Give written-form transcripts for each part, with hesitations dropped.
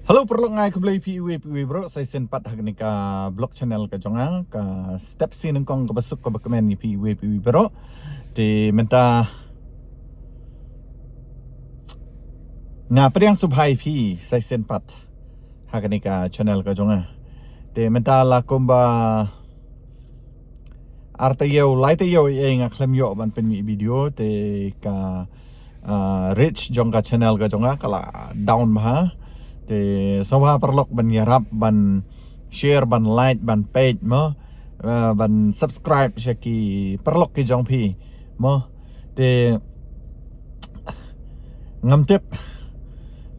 Halo perlu ngai kembali PUA bro saya sempat hari ka blog channel ka jonga ka step sin kong ka basuk ka bakamen ni PUA bro di menta nga priang subhai pi saya sempat hari ka channel ka jonga di menta la komba arta yo laite yo nga klem yo ban pen mi video te ka rich jong ka channel ka jonga kala down bah te sawa perlok ban yarap ban share ban like ban page mo ban subscribe syaki perlok ki jong pi mo te ngam tip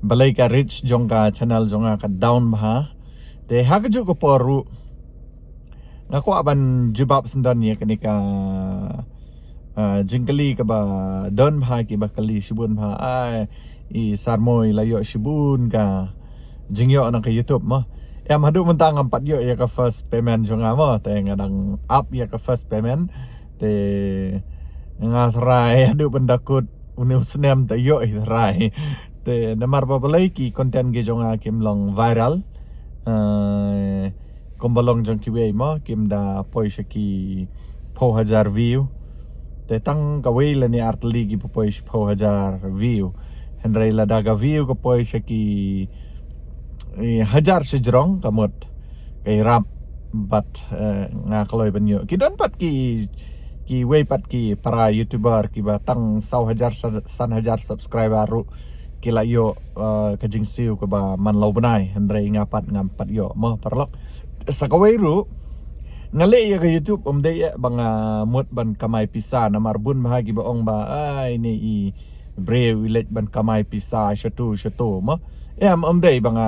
balai ka rich jong ka channel jong ka down ba te hagju ko poru ngako aban jibab sendan ya kenika jingkali ka ba don ba ki ba kali shibun ba ai i sarmoy layo shibun ka jingyo nang ka YouTube mo. Em hadu mentang empat yo ya ka first payment jonga mo te ngadang up ya ka first payment te ngatrai hadu pendakut unim senem te yo rai te namar babalai ki konten ge jonga kim long viral kombalong jong ki we mo kim da poi shaki 4000 view te tang ka we le ni artli gi poi 4000 view henry la daga view ko poi shaki 1000 sejrong kamot kay rap bat nga kaloy banyo kidon pat ki way pat ki para youtuber ki batang 1000 subscriber ru kila yo kajing siu ko ba manlaw banay henry ngapat ngampat yo mo parlok sa kaway ru ngale ya ka YouTube day ya bang mut ban kamay pisa na marbun bahagi baong ba ay ni i brave village ban kamay pisa shatu mo em day bang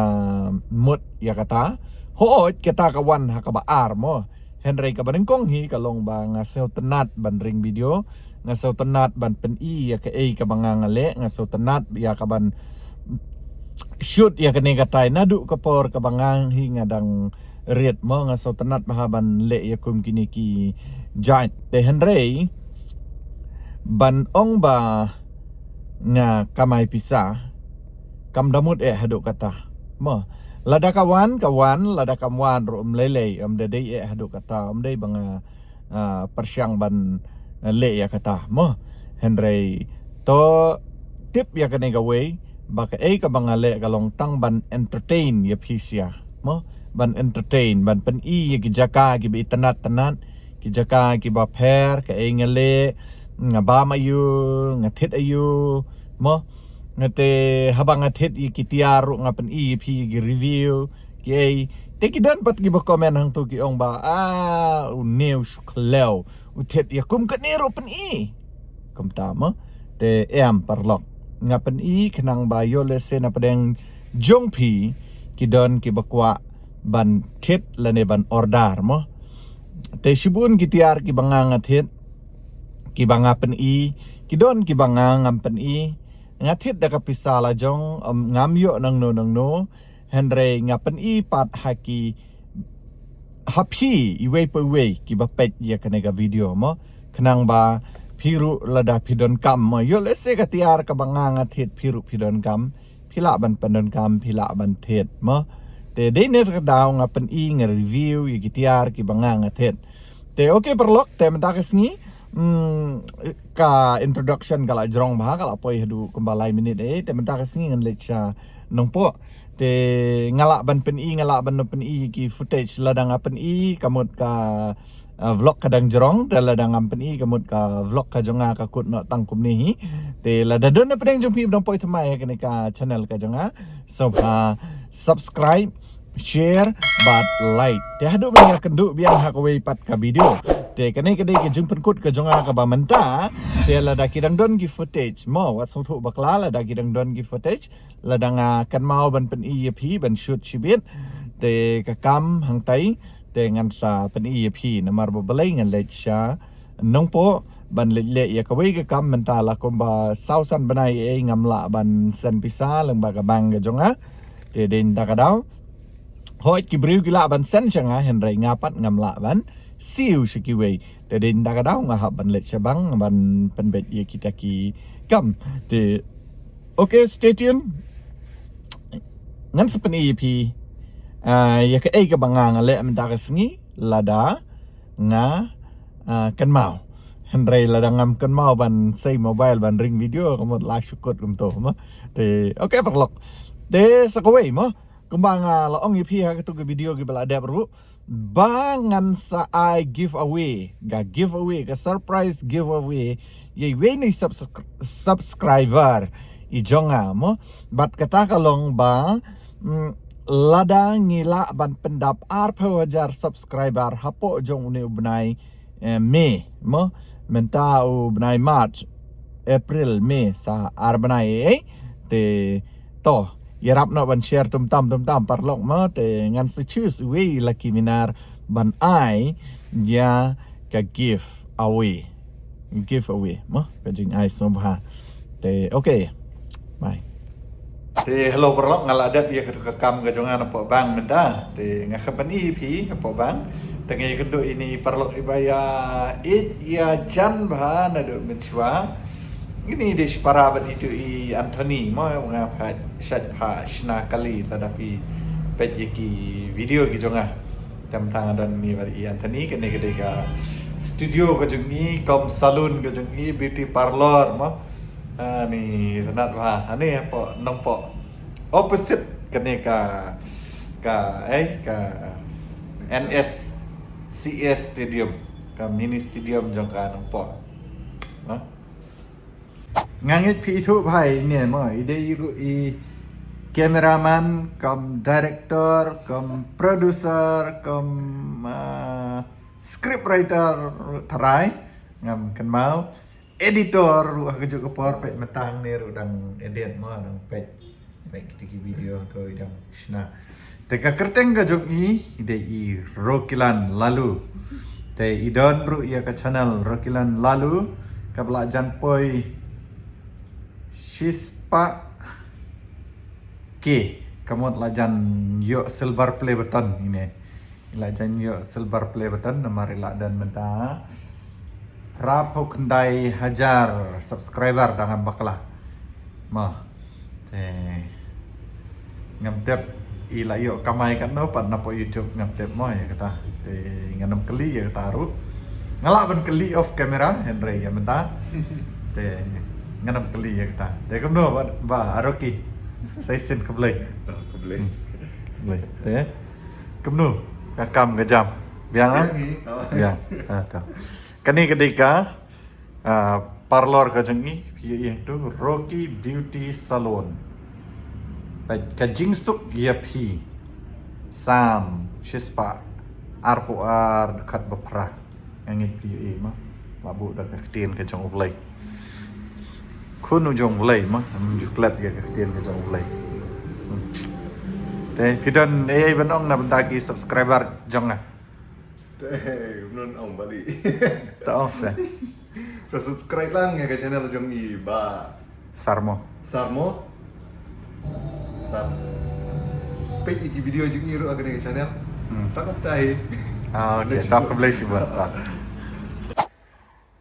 mut ya kata hoot kita kawan hakabaar mo henry ka baneng kong hi kalong ba nga sew tenat ban ring video nga sew tenat ban pen i ya ka ka bang ngale nga sew tenat ya ka ban shoot ya kani katay nadu ka por ka bang hi ngadang red mo nga sew tenat mahaban le ya kum kini ki giant te henry ban ong ba nga kamay pisa kam damut hadu kata mo lada kawan lada kamwan ro lele dede hadu kata dei bang persyang ban le ya kata mo henry to tip ya kane gawe baka ka bang le kalong tang ban entertain ya pisya mo ban entertain ban pen i ya gijaka gi tanat gijaka gi ba pher ka ngale ngaba mayu ngathit ayu mo ngate habang athit i kitiaro ngapen i pi gi review ki te kidan pat gi ba comment hang tu ki ong ba new shukleo utet ya kum kanero pen i kum tama te em parlok ngapen i khnang ba yo lesen apadeng jongpi kidon ki bakwa ban thit lane ban ordar mo te shibun kitiar ki bangang athit ki bangapen i kidon ki bangang ampen i ngathit da kapisala jong ngamyo nang no henry ngapen i pat haki happy iwe pe we ki bapet ya kanega video mo khnang ba phiru lada phidon kam mo yo lese ka tiar ka bangang athit phiru phidon kam phila ban pandon kam phila ban thet mo te de ne ka daw ngapen i nga review ya kitiar ki bangang athit te okay perlok te mentakas ni ka introduction kala jrong bah kala poi hadu kumbalai minit te mentakas ni ngan lecha nongpo te ngala ban pen i ki footage ladang pen i kamut ka vlog kadang jrong dan ladang pen i kamut ka vlog ka jonga ka kut no tangkum ni te ladadon na pedeng jompi dong poi thamai ka ka channel ka jonga so subscribe share but like te hadu banyak kenduk biang hakawai pat ka video te kanai kadai ke jung penkut ke jonga ka bamenta te lada kidang don gi footage mo wat song thu bakla lada kidang don gi footage lada nga kan mau ban pen EP ban shoot chibit te ka kam hang tai te ngan sa pen EP na mar balai ngan lecha nongpo ban le ya ka wei ka kam mentala komba sausan banai ngamla ban sen pisa lang ba ka bang ke jonga te den takadaw hoi ki briu gila ban sen changa henry ngapat ngamla ban siu shikiwe te din daga daw nga ban let shabang ban penbet ye kita ki kam te okay stay tuned ngan sepen EP ya ke ka bangang ale minta kesengi lada nga kan mau Henry lada ngam kan mau ban say mobile ban ring video kamu like syukut kum to ma te okay perlok te sakaway mo kumbang la ong EP ha ketu video gi bala ada bro bangan sa I giveaway ka surprise giveaway ye we ni subscriber i jonga mo bat kata kalong ba lada ngila ban pendap wajar subscriber hapo jong uni ubnai Mei mo menta ubnai March April Mei sa arbnai te to yarap na ban share tum tam parlok mo te ngan se choose we laki minar ban ai ya ka giveaway mo ka jing ai sobha te okay bye te hello perlok ngala adat ya ke kam ga jongan apa bang menda te ngakapan EP apa bang tengi kedo ini perlok ibaya ya jan bah na do menchwa ini di separabat itu i Anthony mau ngapa set pa shna kali tadapi pejeki video ki jonga tentang dan ni bari Anthony kene kedeka studio ka jongi kom salon ka jongi beauty parlor mo ni tanat ba ani apa nampak opposite kene ka NSCS stadium ka mini stadium jong ka nampak ngangit pi itu bhai ne mo ide iru i cameraman kom director kom producer kom script writer tarai ngam kan mau editor ru keju ke por pet metang ne ru dang edit mo dang pet tiki video to idang shna teka kerteng ga jok i ide i Rokilan lalu te idon ru ya ka channel Rokilan lalu ka belajan poi Shispa ke kamu lajan yo silver play button ini lajan yo silver play button namari la dan menta rapo kendai hajar subscriber dengan bakla mah te ngamtep ila yo kamai kan no pan napo YouTube ngamtep mo ya kata te nganam keli ya taruh ngalaban keli off camera Henry ya menta te nganam keli ya kita. Dia kemno ba Aroki. Saya sen keblai. Keblai. Teh. Kemno kakam gajam. Biang ah? Biang. Tahu. Kani ketika parlor kajengi itu Rocky Beauty Salon. Baik kajingsuk ya pi. Sam Shispa arpo dekat bepra. Yang pi mah. Labu dekat tien kajeng ublai. Kun ujung mulai mah juklat ya keftian ke jong mulai te pidon benong na bentagi subscriber jong na te non ong bali ta ong sa subscribe lang ya ke channel jong i ba sarmo sar pe iki video jong i ru agak ke channel takap tai okay tak keblai sih buat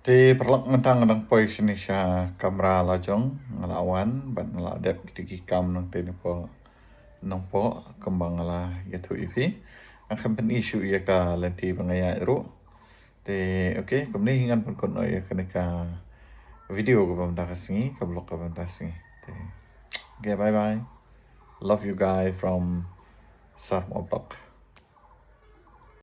Di perlak ngedang pois ni sya kamera lajong ngelawan ban ngeladep gitu kam nang tene po nampo kembang lah gitu ipi akan pen isu ya ka lenti bangaya ru te okay kemni hingan pun kono ya kene ka video ko bam takasngi ka blog ka bam takasngi te okay bye bye love you guys from Sarmo Blog.